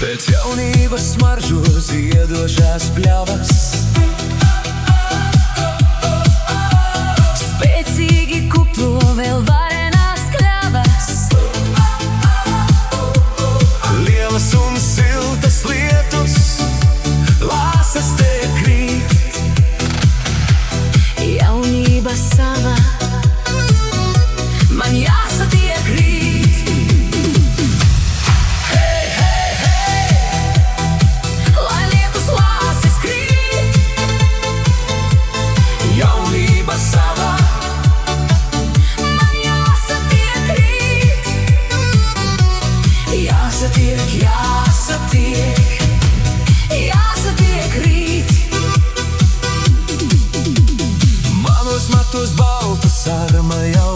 Pēc jaunības smaržu ziedošās pļavas, spēcīgi kuplo vēl varenās kļavas. lielas un siltas lietus, lāsas te krīt. Jaunība sava man jāsatiek rīt. Hei, hei, hei, lai lietus lāses krīt. Jaunība sava, Man jāsatiek rīt. jāsatiek, jāsatiek. Jāsatiek rīt. Manos matos balta sarma jau